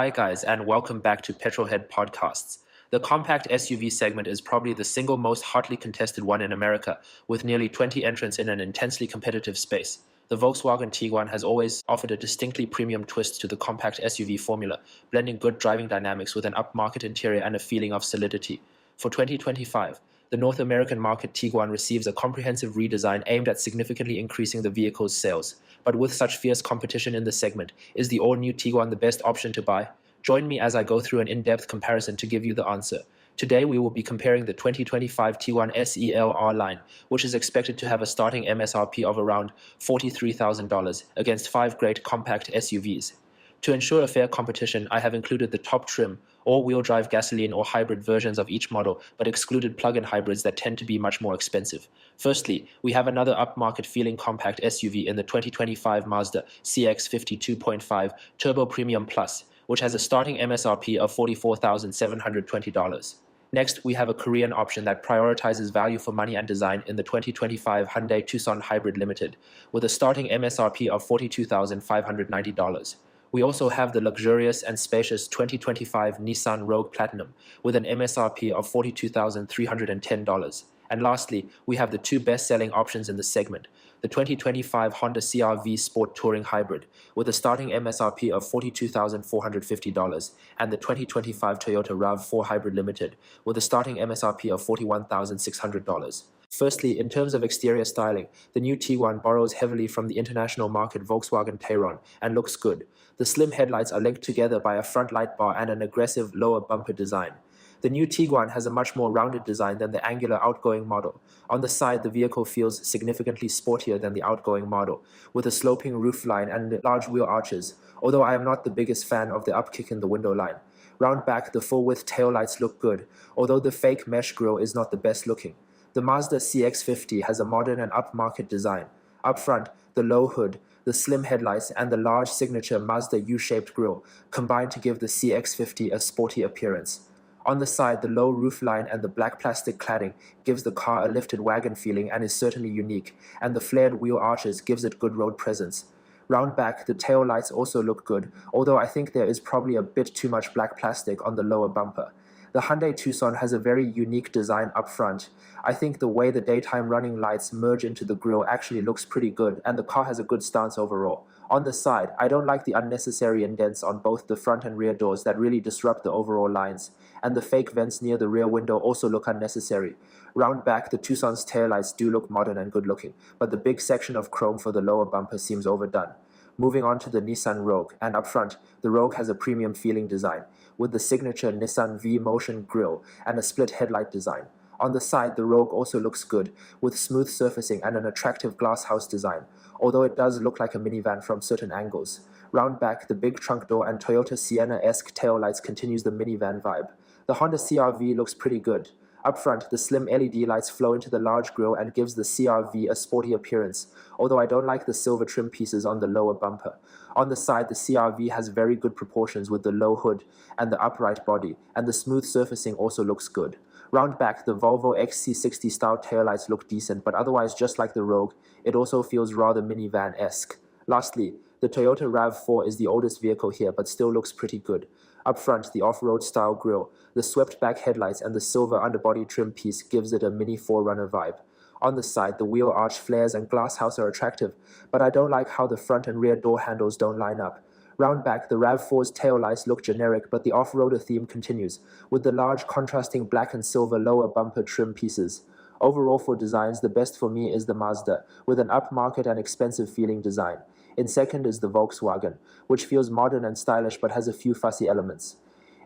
Hi guys, and welcome back to Petrolhead Podcasts. The compact SUV segment is probably the single most hotly contested one in America, with nearly 20 entrants in an intensely competitive space. The Volkswagen Tiguan has always offered a distinctly premium twist to the compact SUV formula, blending good driving dynamics with an upmarket interior and a feeling of solidity. For 2025, the North American market Tiguan receives a comprehensive redesign aimed at significantly increasing the vehicle's sales. But with such fierce competition in the segment, is the all-new Tiguan the best option to buy? Join me as I go through an in-depth comparison to give you the answer. Today we will be comparing the 2025 Tiguan SEL R Line, which is expected to have a starting MSRP of around $43,000 against 5 great compact SUVs. To ensure a fair competition, I have included the top trim, all-wheel drive gasoline or hybrid versions of each model, but excluded plug-in hybrids that tend to be much more expensive. Firstly, we have another upmarket feeling compact SUV in the 2025 Mazda CX-50 2.5 Turbo Premium Plus, which has a starting MSRP of $44,720. Next, we have a Korean option that prioritizes value for money and design in the 2025 Hyundai Tucson Hybrid Limited, with a starting MSRP of $42,590. We also have the luxurious and spacious 2025 Nissan Rogue Platinum with an MSRP of $42,310. And lastly, we have the two best-selling options in the segment, the 2025 Honda CR-V Sport Touring Hybrid with a starting MSRP of $42,450 and the 2025 Toyota RAV4 Hybrid Limited with a starting MSRP of $41,600. Firstly, in terms of exterior styling, the new Tiguan borrows heavily from the international market Volkswagen Tiguan and looks good. The slim headlights are linked together by a front light bar and an aggressive lower bumper design. The new Tiguan has a much more rounded design than the angular outgoing model. On the side, the vehicle feels significantly sportier than the outgoing model, with a sloping roofline and large wheel arches, although I am not the biggest fan of the upkick in the window line. Round back, the full-width taillights look good, although the fake mesh grille is not the best looking. The Mazda CX-50 has a modern and upmarket design. Up front, the low hood, the slim headlights, and the large signature Mazda U-shaped grille combine to give the CX-50 a sporty appearance. On the side, the low roofline and the black plastic cladding gives the car a lifted wagon feeling and is certainly unique, and the flared wheel arches gives it good road presence. Round back, the tail lights also look good, although I think there is probably a bit too much black plastic on the lower bumper. The Hyundai Tucson has a very unique design up front. I think the way the daytime running lights merge into the grille actually looks pretty good, and the car has a good stance overall. On the side, I don't like the unnecessary indents on both the front and rear doors that really disrupt the overall lines, and the fake vents near the rear window also look unnecessary. Round back, the Tucson's taillights do look modern and good looking, but the big section of chrome for the lower bumper seems overdone. Moving on to the Nissan Rogue, and up front, the Rogue has a premium feeling design, with the signature Nissan V-Motion grille and a split headlight design. On the side, the Rogue also looks good, with smooth surfacing and an attractive glass house design, although it does look like a minivan from certain angles. Round back, the big trunk door and Toyota Sienna-esque taillights continues the minivan vibe. The Honda CR-V looks pretty good. Up front, the slim LED lights flow into the large grille and gives the CR-V a sporty appearance, although I don't like the silver trim pieces on the lower bumper. On the side, the CR-V has very good proportions with the low hood and the upright body, and the smooth surfacing also looks good. Round back, the Volvo XC60 style taillights look decent, but otherwise just like the Rogue, it also feels rather minivan-esque. Lastly, the Toyota RAV4 is the oldest vehicle here, but still looks pretty good. Up front, the off-road style grille, the swept-back headlights and the silver underbody trim piece gives it a mini 4Runner vibe. On the side, the wheel arch flares and glass house are attractive, but I don't like how the front and rear door handles don't line up. Round back, the RAV4's tail lights look generic, but the off-roader theme continues, with the large contrasting black and silver lower bumper trim pieces. Overall for designs, the best for me is the Mazda, with an upmarket and expensive feeling design. In second is the Volkswagen, which feels modern and stylish but has a few fussy elements.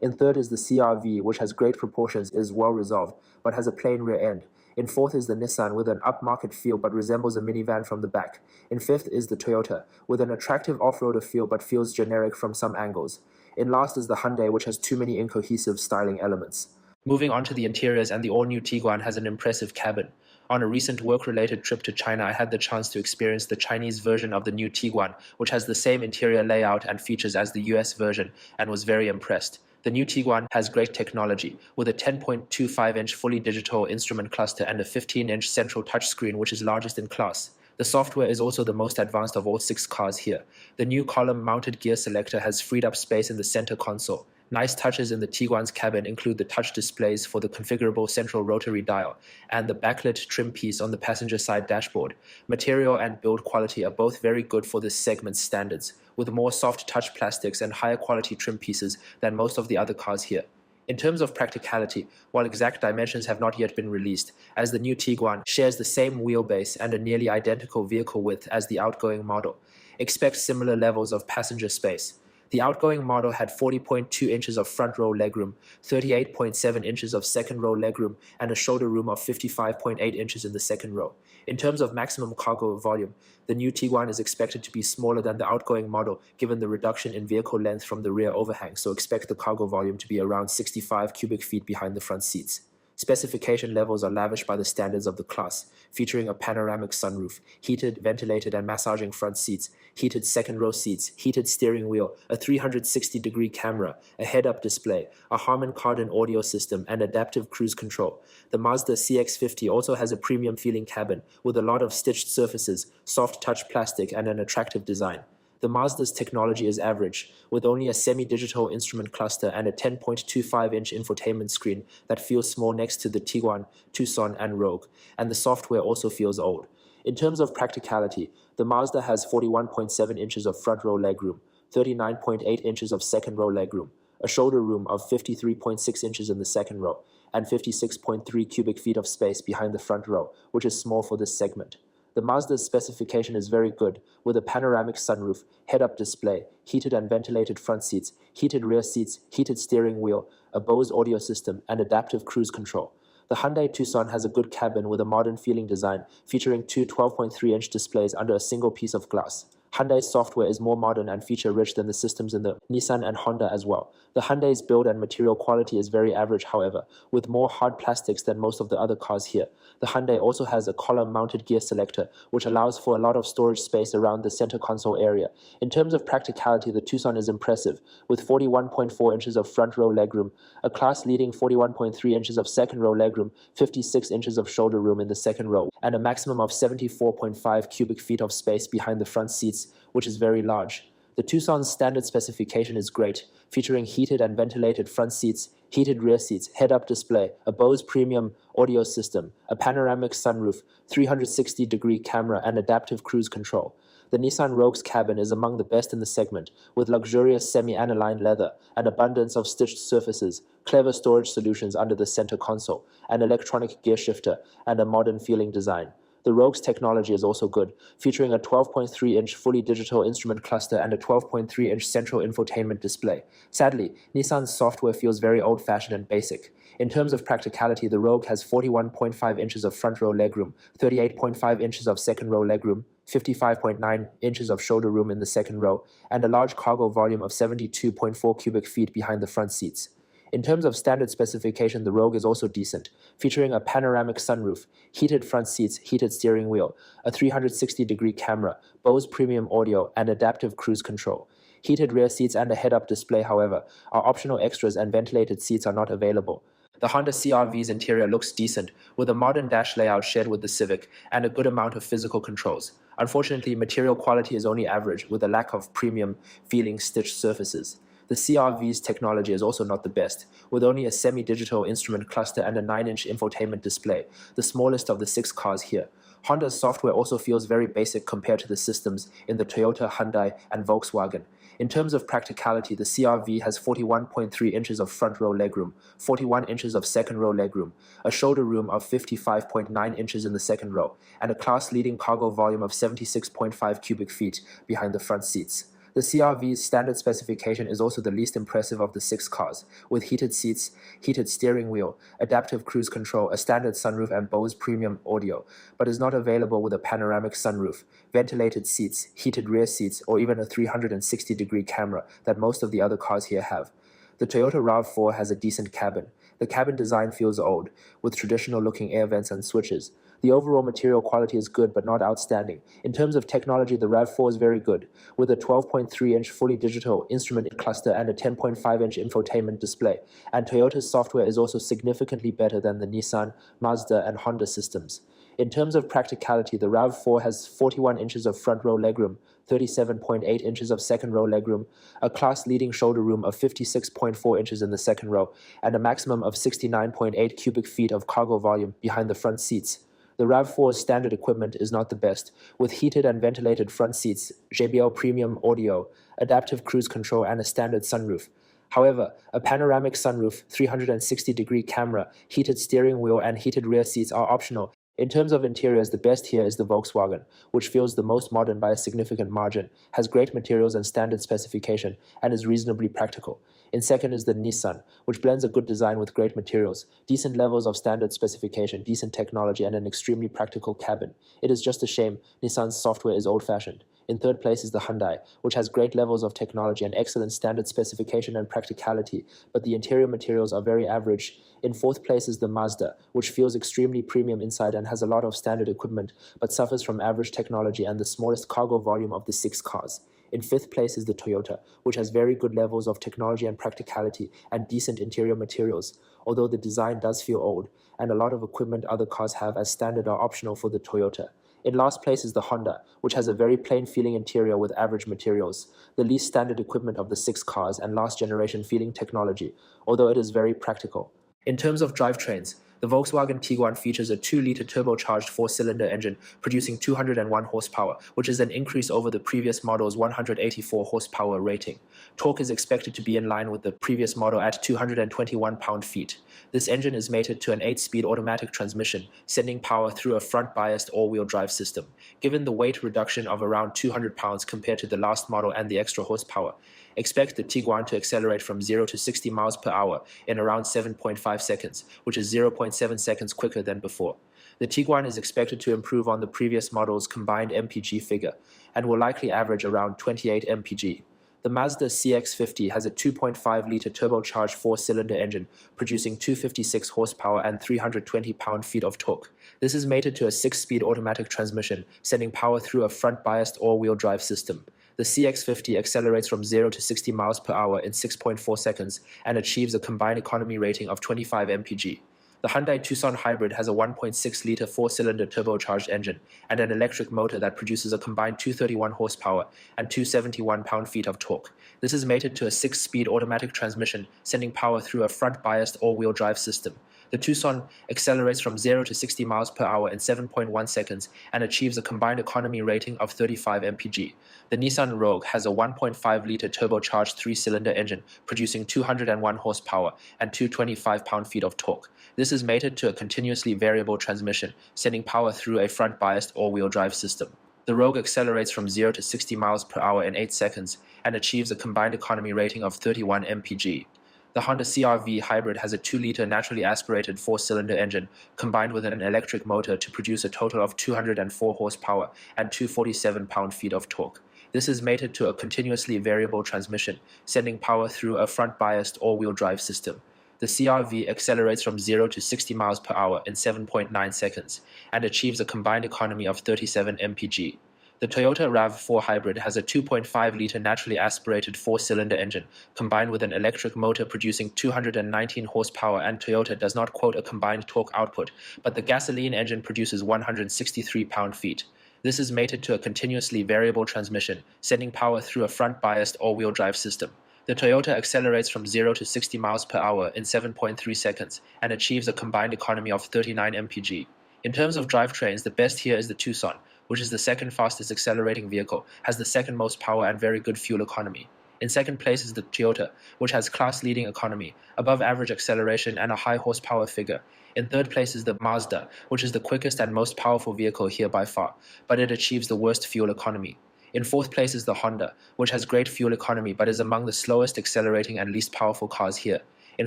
In third is the CR-V, which has great proportions, is well resolved, but has a plain rear end. In fourth is the Nissan, with an upmarket feel but resembles a minivan from the back. In fifth is the Toyota, with an attractive off-roader feel but feels generic from some angles. In last is the Hyundai, which has too many incohesive styling elements. Moving on to the interiors, and the all-new Tiguan has an impressive cabin. On a recent work-related trip to China, I had the chance to experience the Chinese version of the new Tiguan, which has the same interior layout and features as the US version, and was very impressed. The new Tiguan has great technology, with a 10.25-inch fully digital instrument cluster and a 15-inch central touchscreen, which is largest in class. The software is also the most advanced of all 6 cars here. The new column-mounted gear selector has freed up space in the center console. Nice touches in the Tiguan's cabin include the touch displays for the configurable central rotary dial and the backlit trim piece on the passenger side dashboard. Material and build quality are both very good for this segment's standards, with more soft touch plastics and higher quality trim pieces than most of the other cars here. In terms of practicality, while exact dimensions have not yet been released, as the new Tiguan shares the same wheelbase and a nearly identical vehicle width as the outgoing model, expect similar levels of passenger space. The outgoing model had 40.2 inches of front row legroom, 38.7 inches of second row legroom, and a shoulder room of 55.8 inches in the second row. In terms of maximum cargo volume, the new Tiguan is expected to be smaller than the outgoing model given the reduction in vehicle length from the rear overhang, so expect the cargo volume to be around 65 cubic feet behind the front seats. Specification levels are lavish by the standards of the class, featuring a panoramic sunroof, heated, ventilated, and massaging front seats, heated second-row seats, heated steering wheel, a 360-degree camera, a head-up display, a Harman Kardon audio system, and adaptive cruise control. The Mazda CX-50 also has a premium-feeling cabin with a lot of stitched surfaces, soft touch plastic, and an attractive design. The Mazda's technology is average, with only a semi-digital instrument cluster and a 10.25-inch infotainment screen that feels small next to the Tiguan, Tucson, and Rogue, and the software also feels old. In terms of practicality, the Mazda has 41.7 inches of front-row legroom, 39.8 inches of second-row legroom, a shoulder room of 53.6 inches in the second row, and 56.3 cubic feet of space behind the front row, which is small for this segment. The Mazda's specification is very good, with a panoramic sunroof, head-up display, heated and ventilated front seats, heated rear seats, heated steering wheel, a Bose audio system, and adaptive cruise control. The Hyundai Tucson has a good cabin with a modern-feeling design, featuring two 12.3-inch displays under a single piece of glass. Hyundai's software is more modern and feature-rich than the systems in the Nissan and Honda as well. The Hyundai's build and material quality is very average, however, with more hard plastics than most of the other cars here. The Hyundai also has a column-mounted gear selector, which allows for a lot of storage space around the center console area. In terms of practicality, the Tucson is impressive, with 41.4 inches of front-row legroom, a class-leading 41.3 inches of second-row legroom, 56 inches of shoulder room in the second row, and a maximum of 74.5 cubic feet of space behind the front seats, which is very large. The Tucson's standard specification is great, featuring heated and ventilated front seats, heated rear seats, head-up display, a Bose premium audio system, a panoramic sunroof, 360-degree camera, and adaptive cruise control. The Nissan Rogue's cabin is among the best in the segment, with luxurious semi-aniline leather, an abundance of stitched surfaces, clever storage solutions under the center console, an electronic gear shifter, and a modern-feeling design. The Rogue's technology is also good, featuring a 12.3-inch fully digital instrument cluster and a 12.3-inch central infotainment display. Sadly, Nissan's software feels very old-fashioned and basic. In terms of practicality, the Rogue has 41.5 inches of front-row legroom, 38.5 inches of second-row legroom, 55.9 inches of shoulder room in the second row, and a large cargo volume of 72.4 cubic feet behind the front seats. In terms of standard specification, the Rogue is also decent, featuring a panoramic sunroof, heated front seats, heated steering wheel, a 360-degree camera, Bose premium audio, and adaptive cruise control. Heated rear seats and a head-up display, however, are optional extras, and ventilated seats are not available. The Honda CR-V's interior looks decent, with a modern dash layout shared with the Civic and a good amount of physical controls. Unfortunately, material quality is only average, with a lack of premium-feeling stitched surfaces. The CR-V's technology is also not the best, with only a semi-digital instrument cluster and a 9-inch infotainment display, the smallest of the 6 cars here. Honda's software also feels very basic compared to the systems in the Toyota, Hyundai, and Volkswagen. In terms of practicality, the CR-V has 41.3 inches of front-row legroom, 41 inches of second-row legroom, a shoulder room of 55.9 inches in the second row, and a class-leading cargo volume of 76.5 cubic feet behind the front seats. The CR-V's standard specification is also the least impressive of the 6 cars, with heated seats, heated steering wheel, adaptive cruise control, a standard sunroof, and Bose premium audio, but is not available with a panoramic sunroof, ventilated seats, heated rear seats, or even a 360-degree camera that most of the other cars here have. The Toyota RAV4 has a decent cabin. The cabin design feels old, with traditional-looking air vents and switches. The overall material quality is good but not outstanding. In terms of technology, the RAV4 is very good, with a 12.3-inch fully digital instrument cluster and a 10.5-inch infotainment display, and Toyota's software is also significantly better than the Nissan, Mazda, and Honda systems. In terms of practicality, the RAV4 has 41 inches of front row legroom, 37.8 inches of second row legroom, a class-leading shoulder room of 56.4 inches in the second row, and a maximum of 69.8 cubic feet of cargo volume behind the front seats. The RAV4's standard equipment is not the best, with heated and ventilated front seats, JBL premium audio, adaptive cruise control, and a standard sunroof. However, a panoramic sunroof, 360-degree camera, heated steering wheel, and heated rear seats are optional. In terms of interiors, the best here is the Volkswagen, which feels the most modern by a significant margin, has great materials and standard specification, and is reasonably practical. In second is the Nissan, which blends a good design with great materials, decent levels of standard specification, decent technology, and an extremely practical cabin. It is just a shame Nissan's software is old-fashioned. In third place is the Hyundai, which has great levels of technology and excellent standard specification and practicality, but the interior materials are very average. In fourth place is the Mazda, which feels extremely premium inside and has a lot of standard equipment, but suffers from average technology and the smallest cargo volume of the 6 cars. In fifth place is the Toyota, which has very good levels of technology and practicality and decent interior materials, although the design does feel old, and a lot of equipment other cars have as standard are optional for the Toyota. In last place is the Honda, which has a very plain-feeling interior with average materials, the least standard equipment of the 6 cars and last-generation feeling technology, although it is very practical. In terms of drivetrains, the Volkswagen Tiguan features a 2-liter turbocharged 4-cylinder engine producing 201 horsepower, which is an increase over the previous model's 184 horsepower rating. Torque is expected to be in line with the previous model at 221 pound-feet. This engine is mated to an 8-speed automatic transmission, sending power through a front-biased all-wheel drive system. Given the weight reduction of around 200 pounds compared to the last model and the extra horsepower, expect the Tiguan to accelerate from 0 to 60 miles per hour in around 7.5 seconds, which is 0.7 seconds quicker than before. The Tiguan is expected to improve on the previous model's combined MPG figure and will likely average around 28 mpg. The Mazda CX-50 has a 2.5-liter turbocharged 4-cylinder engine producing 256 horsepower and 320 pound-feet of torque. This is mated to a 6-speed automatic transmission, sending power through a front-biased all-wheel drive system. The CX-50 accelerates from 0 to 60 miles per hour in 6.4 seconds and achieves a combined economy rating of 25 mpg. The Hyundai Tucson Hybrid has a 1.6-liter 4-cylinder turbocharged engine and an electric motor that produces a combined 231 horsepower and 271 pound-feet of torque. This is mated to a 6-speed automatic transmission, sending power through a front-biased all-wheel drive system. The Tucson accelerates from 0 to 60 miles per hour in 7.1 seconds and achieves a combined economy rating of 35 mpg. The Nissan Rogue has a 1.5-liter turbocharged 3-cylinder engine producing 201 horsepower and 225 pound-feet of torque. This is mated to a continuously variable transmission, sending power through a front-biased all-wheel drive system. The Rogue accelerates from 0 to 60 miles per hour in 8 seconds and achieves a combined economy rating of 31 mpg. The Honda CR-V Hybrid has a 2-liter naturally aspirated 4-cylinder engine combined with an electric motor to produce a total of 204 horsepower and 247 pound-feet of torque. This is mated to a continuously variable transmission, sending power through a front-biased all-wheel drive system. The CR-V accelerates from 0 to 60 miles per hour in 7.9 seconds and achieves a combined economy of 37 mpg. The Toyota RAV4 Hybrid has a 2.5-liter naturally aspirated 4-cylinder engine combined with an electric motor producing 219 horsepower, and Toyota does not quote a combined torque output, but the gasoline engine produces 163 pound-feet. This is mated to a continuously variable transmission, sending power through a front-biased all-wheel drive system. The Toyota accelerates from 0 to 60 miles per hour in 7.3 seconds and achieves a combined economy of 39 mpg. In terms of drivetrains, the best here is the Tucson, which is the second fastest accelerating vehicle, has the second most power and very good fuel economy. In second place is the Toyota, which has class-leading economy, above-average acceleration, and a high horsepower figure. In third place is the Mazda, which is the quickest and most powerful vehicle here by far, but it achieves the worst fuel economy. In fourth place is the Honda, which has great fuel economy but is among the slowest accelerating and least powerful cars here. In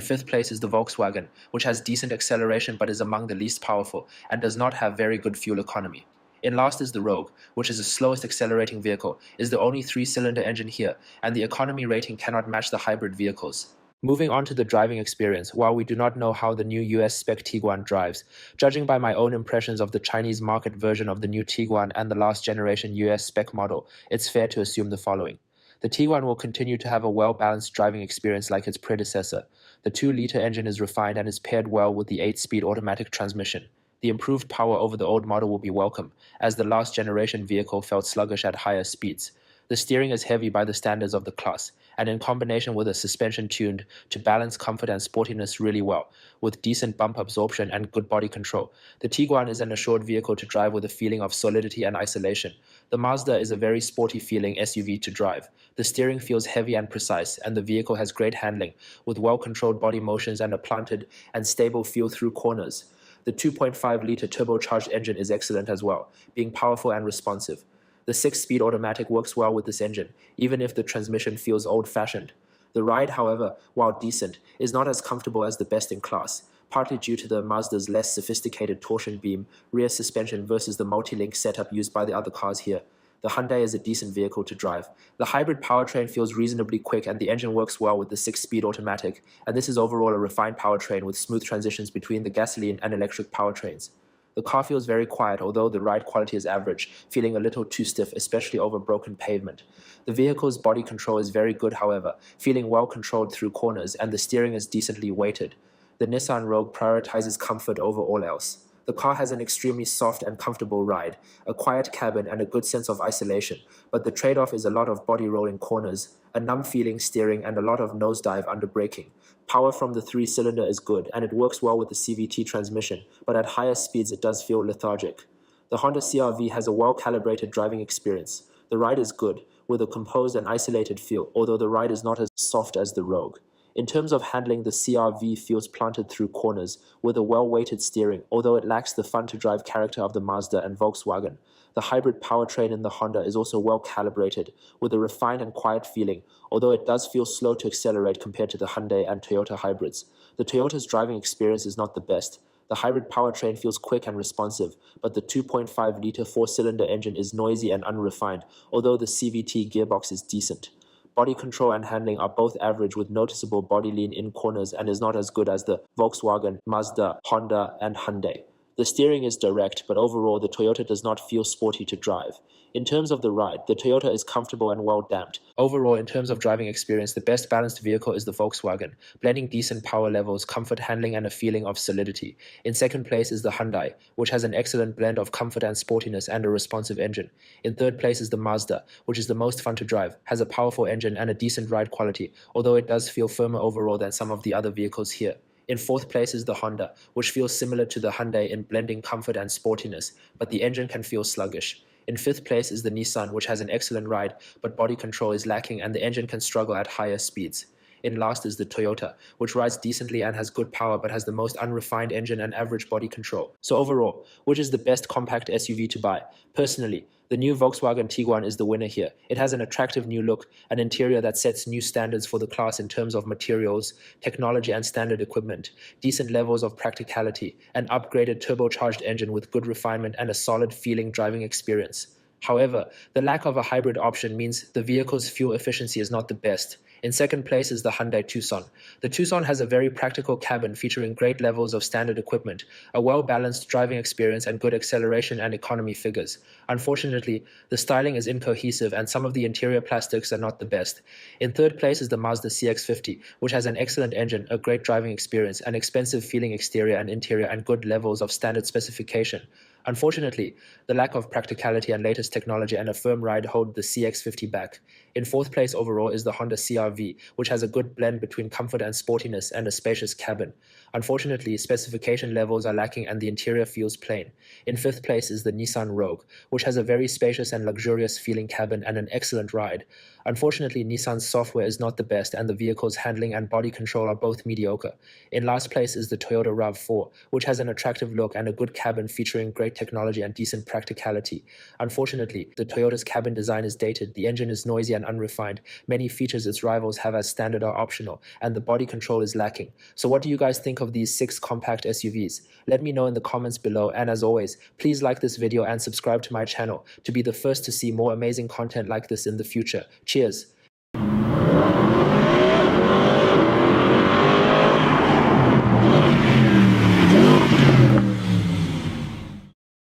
fifth place is the Volkswagen, which has decent acceleration but is among the least powerful and does not have very good fuel economy. In last is the Rogue, which is the slowest accelerating vehicle, is the only 3-cylinder engine here, and the economy rating cannot match the hybrid vehicles. Moving on to the driving experience, while we do not know how the new US spec Tiguan drives, judging by my own impressions of the Chinese market version of the new Tiguan and the last generation US spec model, it's fair to assume the following. The Tiguan will continue to have a well-balanced driving experience like its predecessor. The 2-liter engine is refined and is paired well with the 8-speed automatic transmission. The improved power over the old model will be welcome, as the last generation vehicle felt sluggish at higher speeds. The steering is heavy by the standards of the class, and in combination with a suspension tuned to balance comfort and sportiness really well, with decent bump absorption and good body control, the Tiguan is an assured vehicle to drive with a feeling of solidity and isolation. The Mazda is a very sporty feeling SUV to drive. The steering feels heavy and precise, and the vehicle has great handling, with well-controlled body motions and a planted and stable feel through corners. The 2.5-liter turbocharged engine is excellent as well, being powerful and responsive. The 6-speed automatic works well with this engine, even if the transmission feels old-fashioned. The ride, however, while decent, is not as comfortable as the best in class, partly due to the Mazda's less sophisticated torsion beam rear suspension versus the multi-link setup used by the other cars here. The Hyundai is a decent vehicle to drive. The hybrid powertrain feels reasonably quick and the engine works well with the 6-speed automatic, and this is overall a refined powertrain with smooth transitions between the gasoline and electric powertrains. The car feels very quiet, although the ride quality is average, feeling a little too stiff, especially over broken pavement. The vehicle's body control is very good, however, feeling well controlled through corners, and the steering is decently weighted. The Nissan Rogue prioritizes comfort over all else. The car has an extremely soft and comfortable ride, a quiet cabin and a good sense of isolation, but the trade-off is a lot of body roll in corners, a numb feeling steering and a lot of nosedive under braking. Power from the 3-cylinder is good and it works well with the CVT transmission, but at higher speeds it does feel lethargic. The Honda CR-V has a well-calibrated driving experience. The ride is good, with a composed and isolated feel, although the ride is not as soft as the Rogue. In terms of handling, the CR-V feels planted through corners, with a well-weighted steering, although it lacks the fun-to-drive character of the Mazda and Volkswagen. The hybrid powertrain in the Honda is also well-calibrated, with a refined and quiet feeling, although it does feel slow to accelerate compared to the Hyundai and Toyota hybrids. The Toyota's driving experience is not the best. The hybrid powertrain feels quick and responsive, but the 2.5-liter 4-cylinder engine is noisy and unrefined, although the CVT gearbox is decent. Body control and handling are both average with noticeable body lean in corners and is not as good as the Volkswagen, Mazda, Honda, and Hyundai. The steering is direct, but overall the Toyota does not feel sporty to drive. In terms of the ride, the Toyota is comfortable and well damped. Overall, in terms of driving experience, the best balanced vehicle is the Volkswagen, blending decent power levels, comfort handling, and a feeling of solidity. In second place is the Hyundai, which has an excellent blend of comfort and sportiness and a responsive engine. In third place is the Mazda, which is the most fun to drive, has a powerful engine and a decent ride quality, although it does feel firmer overall than some of the other vehicles here. In fourth place is the Honda, which feels similar to the Hyundai in blending comfort and sportiness, but the engine can feel sluggish. In fifth place is the Nissan, which has an excellent ride, but body control is lacking and the engine can struggle at higher speeds. In last is the Toyota, which rides decently and has good power but has the most unrefined engine and average body control. So overall, which is the best compact SUV to buy? Personally, the new Volkswagen Tiguan is the winner here. It has an attractive new look, an interior that sets new standards for the class in terms of materials, technology and standard equipment, decent levels of practicality, an upgraded turbocharged engine with good refinement and a solid feeling driving experience. However, the lack of a hybrid option means the vehicle's fuel efficiency is not the best. In second place is the Hyundai Tucson. The Tucson has a very practical cabin featuring great levels of standard equipment, a well-balanced driving experience and good acceleration and economy figures. Unfortunately, the styling is incohesive and some of the interior plastics are not the best. In third place is the Mazda CX-50, which has an excellent engine, a great driving experience, an expensive feeling exterior and interior and good levels of standard specification. Unfortunately, the lack of practicality and latest technology and a firm ride hold the CX-50 back. In fourth place overall is the Honda CR-V, which has a good blend between comfort and sportiness and a spacious cabin. Unfortunately, specification levels are lacking and the interior feels plain. In fifth place is the Nissan Rogue, which has a very spacious and luxurious feeling cabin and an excellent ride. Unfortunately, Nissan's software is not the best and the vehicle's handling and body control are both mediocre. In last place is the Toyota RAV4, which has an attractive look and a good cabin featuring great technology and decent practicality. Unfortunately, the Toyota's cabin design is dated, the engine is noisy and unrefined, many features its rivals have as standard are optional, and the body control is lacking. So what do you guys think of these 6 compact SUVs? Let me know in the comments below, and as always, please like this video and subscribe to my channel to be the first to see more amazing content like this in the future. Cheers!